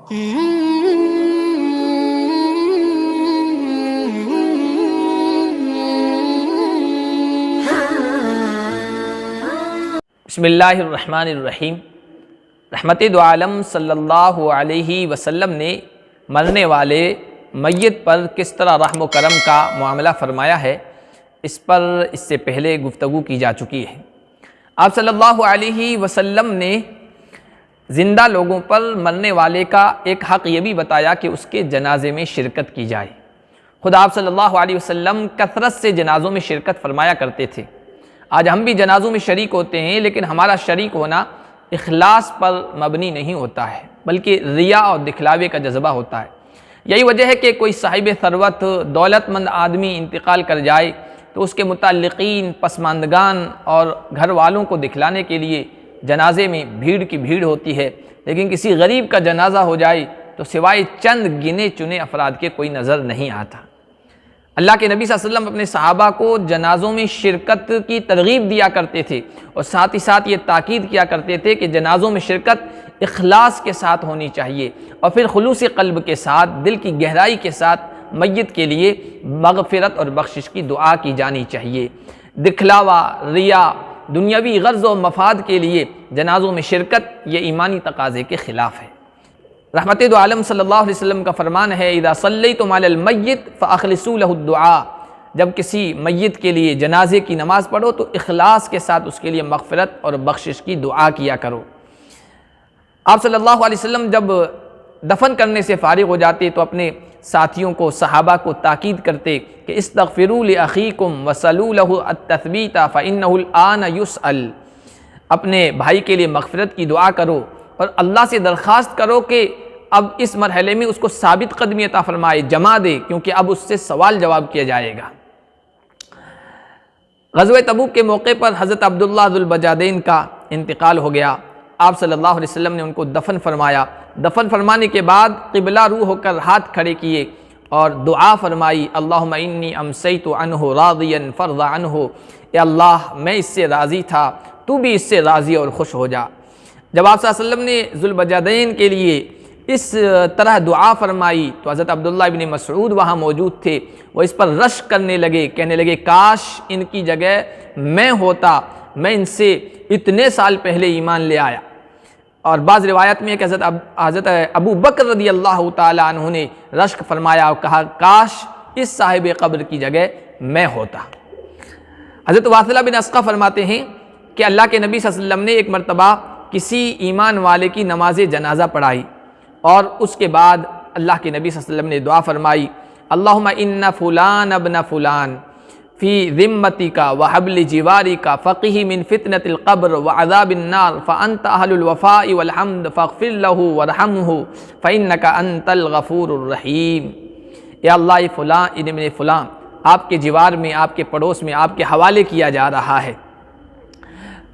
बिस्मिल्लाहिर्रहमानिर्रहीम। रहमते दो आलम सल्लल्लाहु अलैहि वसल्लम ने मरने वाले मय्यत पर किस तरह रहम व करम का मामला फ़रमाया है, इस पर इससे पहले गुफ्तगू की जा चुकी है। आप सल्लल्लाहु अलैहि वसल्लम ने ज़िंदा लोगों पर मरने वाले का एक हक़ ये भी बताया कि उसके जनाजे में शिरकत की जाए। खुद आप सल्लल्लाहु अलैहि वसल्लम कसरत से जनाज़ों में शिरकत फरमाया करते थे। आज हम भी जनाज़ों में शरीक होते हैं, लेकिन हमारा शरीक होना इखलास पर मबनी नहीं होता है, बल्कि रिया और दिखलावे का जज्बा होता है। यही वजह है कि कोई साहिब सरवत दौलतमंद आदमी इंतकाल कर जाए तो उसके मुतल्लिकीन, पसमानदगान और घर वालों को दिखलाने के लिए जनाजे में भीड़ की भीड़ होती है। लेकिन किसी गरीब का जनाजा हो जाए तो सिवाय चंद गिने चुने अफराद के कोई नज़र नहीं आता। अल्लाह के नबी सल्लल्लाहु अलैहि वसल्लम अपने सहाबा को जनाज़ों में शिरकत की तरगीब दिया करते थे और साथ ही साथ ये ताकीद किया करते थे कि जनाज़ों में शिरकत इखलास के साथ होनी चाहिए और फिर खुलूस क़ल्ब के साथ, दिल की गहराई के साथ मय्यत के लिए मग़फ़िरत और बख्शिश की दुआ की जानी चाहिए। दिखलावा, रिया, दुनियावी गर्ज़ व मफाद के लिए जनाज़ों में शिरकत ये ईमानी तकाज़े के ख़िलाफ़ है। रहमते दो आलम सल्लल्लाहु अलैहि वसल्लम का फरमान है, इज़ा सल्लैतुम अलल मय्यित फ़अख़लिसू लहु दुआ। जब किसी मय्यत के लिए जनाजे की नमाज़ पढ़ो तो इखलास के साथ उसके लिए मग़फ़िरत और बख्शिश की दुआ किया करो। आप सल्लल्लाहु अलैहि वसल्लम जब दफन करने से फ़ारिग़ हो जाते तो अपने साथियों को, सहाबा को ताकीद करते कि इस्तग़फ़िरू लिअख़ीकुम वसलू लहु अत-तस्बीता फ़इन्नहुल आन युसअल। अपने भाई के लिए मग़फ़िरत की दुआ करो और अल्लाह से दरख्वास्त करो कि अब इस मरहले में उसको साबित कदमी अता फरमाए, जमा दे, क्योंकि अब उससे सवाल जवाब किया जाएगा। ग़ज़वे तबूक के मौके पर हज़रत अब्दुल्लाह ज़ुल बजादैन का इंतकाल हो गया। आप सल्लल्लाहु अलैहि वसल्लम ने उनको दफन फरमाया। दफन फरमाने के बाद क़िबला रू होकर हाथ खड़े किए और दुआ फरमाई, अल्लाहुम्मा इन्नी अमसैतु अन्हु राज़ियन फ़र्ज़ अन्हु। या अल्लाह, मैं इससे राज़ी था, तू भी इससे राज़ी और खुश हो जा। जब आप सल्लल्लाहु अलैहि वसल्लम ने ज़ुल बजादैन के लिए इस तरह दुआ फरमाई तो हज़रत अब्दुल्लाह इब्न मसऊद वहाँ मौजूद थे। वो इस पर रश करने लगे, कहने लगे, काश इनकी जगह मैं होता, मैं इनसे इतने साल पहले ईमान ले आया। और बाज़ रिवायत में है कि हज़रत अबू बकर रज़ियल्लाहु ताला अन्हु ने रश्क फरमाया और कहा, काश इस साहिब क़ब्र की जगह मैं होता। हज़रत वासिला बिन अस्क़ा फरमाते हैं कि अल्लाह के नबी सल्लल्लाहु अलैहि वसल्लम ने एक मरतबा किसी ईमान वाले की नमाज जनाजा पढ़ाई और उसके बाद अल्लाह के नबी सल्लल्लाहु अलैहि वसल्लम ने दुआ फरमाई, अल्लाहुम्मा इन्ना फ़ुलान अब्न फ़ुलान फ़ी ज़िम्मतिका व हब्ल जिवारिका फ़क़ीह मिन फ़ितनतिल क़ब्र व अज़ाबिन नार फ़अन्त अहलुल वफ़ाइ वल हम्द फ़ग़फ़िर लहु वरहमहु फ़इन्नका अंतल गफ़ूरुर रहीम। या अल्लाह, ये फ़ुलां इब्न फ़ुलां आपके जिवार में, आपके पड़ोस में आपके हवाले किया जा रहा है,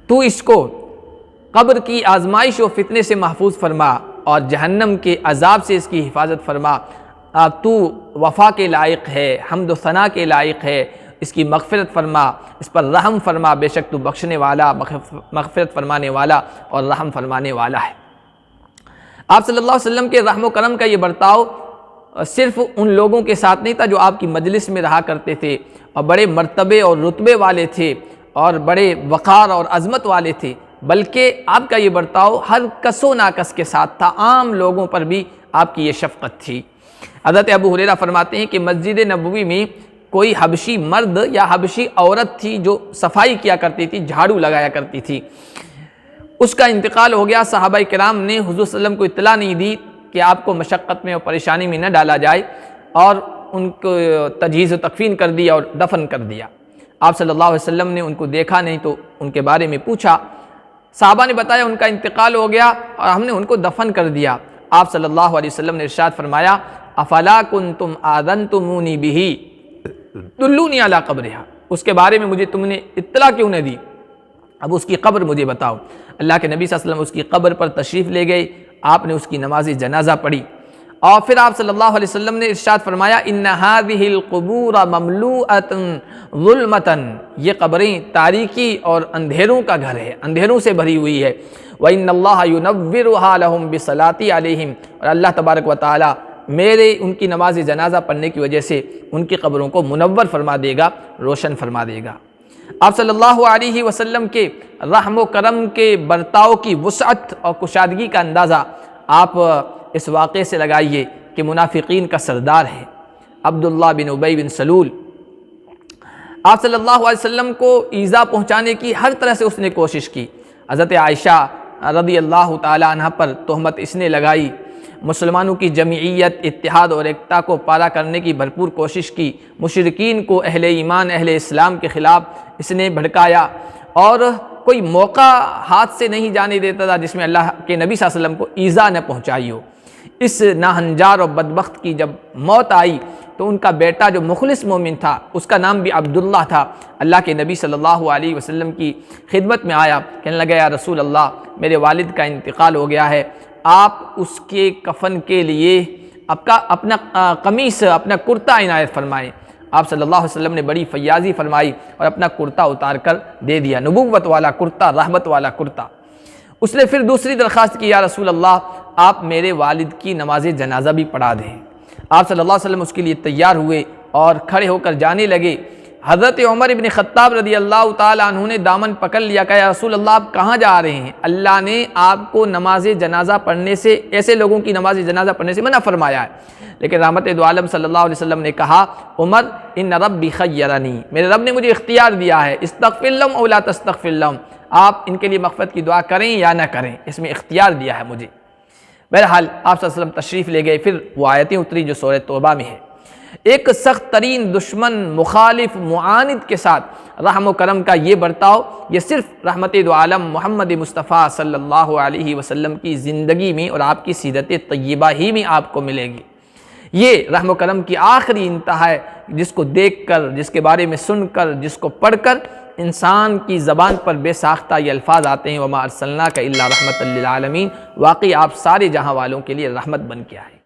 तू इसको कब्र की आजमाइश व फितने से महफूज फरमा और जहन्नम के अजाब से इसकी हिफाजत फरमा। तू वफ़ा के लायक है, हम्द व सना के लायक है, इसकी मग़फ़िरत फरमा, इस पर रहम फरमा, बेशक तू बख्शने वाला, मग़फ़िरत फरमाने वाला और रहम फरमाने वाला है। आप सल्लल्लाहु अलैहि वसल्लम के रहम व करम का ये बर्ताव सिर्फ़ उन लोगों के साथ नहीं था जो आपकी मजलिस में रहा करते थे और बड़े मर्तबे और रुतबे वाले थे और बड़े वक़ार और अज़मत वाले थे, बल्कि आपका ये बर्ताव हर कसो नाकस के साथ था। आम लोगों पर भी आपकी ये शफ़क़त थी। हज़रत अबू हुरैरा फरमाते हैं कि मस्जिद नबवी में कोई हबशी मर्द या हबशी औरत थी जो सफाई किया करती थी, झाड़ू लगाया करती थी। उसका इंतकाल हो गया। सहाबा किराम ने हुज़ूर सल्लल्लाहु अलैहि वसल्लम को इत्तला नहीं दी कि आपको मशक्क़त में और परेशानी में न डाला जाए, और उनको तजहीज़ व तकफ़ीन कर दिया और दफन कर दिया। आप सल्लल्लाहु अलैहि वसल्लम ने उनको देखा नहीं तो उनके बारे में पूछा। साहबा ने बताया उनका इंतकाल हो गया और हमने उनको दफन कर दिया। आप सल्लल्लाहु अलैहि वसल्लम ने इरशाद फरमाया, अफला कुंतुम आज़नतुमूनी बिही दुल्लूनी अला क़ब्रिहा। उसके बारे में मुझे तुमने इत्तला क्यों न दी, अब उसकी कब्र मुझे बताओ। अल्लाह के नबी सल्लल्लाहु अलैहि वसल्लम उसकी कब्र पर तशरीफ़ ले गए। आपने उसकी नमाज जनाजा पढ़ी और फिर आप सल्लल्लाहु अलैहि वसल्लम ने इरशाद फरमाया, इन्ना हाज़िहिल क़ुबूर ममलूअतन ज़ुल्मतन, ये कब्रें तारीकी और अंधेरों का घर है, अंधेरों से भरी हुई है। व इन्नल्लाह युनव्विरुहा लहुम बिसलाती अलैहिम, और अल्लाह तबारक व तआला मेरे उनकी नमाज जनाजा पढ़ने की वजह से उनकी कब्रों को मुनव्वर फरमा देगा, रोशन फरमा देगा। आप सल्लल्लाहु अलैहि वसल्लम के रहम व करम के बर्ताव की वुसअत और कुशादगी का अंदाज़ा आप इस वाक़े से लगाइए कि मुनाफिकीन का सरदार है अब्दुल्लाह बिन उबई बिन सलूल। आप सल्लल्लाहु अलैहि वसल्लम को ईज़ा पहुँचाने की हर तरह से उसने कोशिश की। हज़रत आयशा रज़ी अल्लाह ताला अन्हा पर तोहमत इसने लगाई, मुसलमानों की जमीयत, इत्तिहाद और एकता को पारा करने की भरपूर कोशिश की, मुशरिकीन को अहले ईमान, अहले इस्लाम के ख़िलाफ़ इसने भड़काया, और कोई मौका हाथ से नहीं जाने देता था जिसमें अल्लाह के नबी सल्लल्लाहु अलैहि वसल्लम को ईज़ा न पहुँचाई हो। इस नाहंजार और बदबख्त की जब मौत आई तो उनका बेटा जो मुखलिस मोमिन था, उसका नाम भी अब्दुल्लाह था, अल्लाह के नबी सल्लल्लाहु अलैहि वसल्लम की खिदमत में आया, कहने लगा, या रसूल अल्लाह, मेरे वालिद का इंतकाल हो गया है, आप उसके कफन के लिए अपना कमीस, अपना कुर्ता इनायत फरमाएँ। आप सल्लल्लाहु अलैहि वसल्लम ने बड़ी फयाजी फरमाई और अपना कुर्ता उतार कर दे दिया, नबुव्वत वाला कुर्ता, रहमत वाला कुर्ता। उसने फिर दूसरी दरख्वास्त की, या रसूल अल्लाह, आप मेरे वालिद की नमाज जनाजा भी पढ़ा दें। आप सल्लल्लाहु अलैहि वसल्लम उसके लिए तैयार हुए और खड़े होकर जाने लगे। हज़रत उमर इब्न ख़त्ताब रज़ी अल्लाह ताला अन्हु ने दामन पकड़ लिया, कहा, या रसूल अल्लाह, आप कहाँ जा रहे हैं? अल्लाह ने आपको नमाज जनाजा पढ़ने से, ऐसे लोगों की नमाज जनाजा पढ़ने से मना फरमाया है। लेकिन रहमत दो आलम सल्लल्लाहु अलैहि वसल्लम ने कहा, उमर, इन्न रब्बी खय्यरनी, मेरे रब ने मुझे इख्तियार दिया है, इस्तग़फिर लहुम औ ला तस्तग़फिर लहुम, आप इनके लिए मग़फ़िरत की दुआ करें या ना करें, इसमें इख्तियार दिया है मुझे। बहरहाल आप सल्लल्लाहु अलैहि वसल्लम तशरीफ़ ले गए। फिर वो आयतें उतरी जो सूरह तौबा में है। एक सख्त तरीन दुश्मन, मुखालिफ, मुआनिद के साथ रहम व करम का ये बर्ताव, ये सिर्फ रहमत दो आलम मोहम्मद मुस्तफ़ा सल्लल्लाहु अलैहि वसल्लम की ज़िंदगी में और आपकी सीरत तय्यबा ही में आपको मिलेगी। ये रहम व करम की आखिरी इंतहा है, जिसको देख कर, जिसके बारे में सुनकर, जिसको पढ़ कर इंसान की ज़बान पर बेसाख्ता ये अल्फाज आते हैं, वमा अर्सलनाका इल्ला रहमतल लिल आलमीन, वाकई आप सारे जहां वालों के लिए रहमत बन के आए।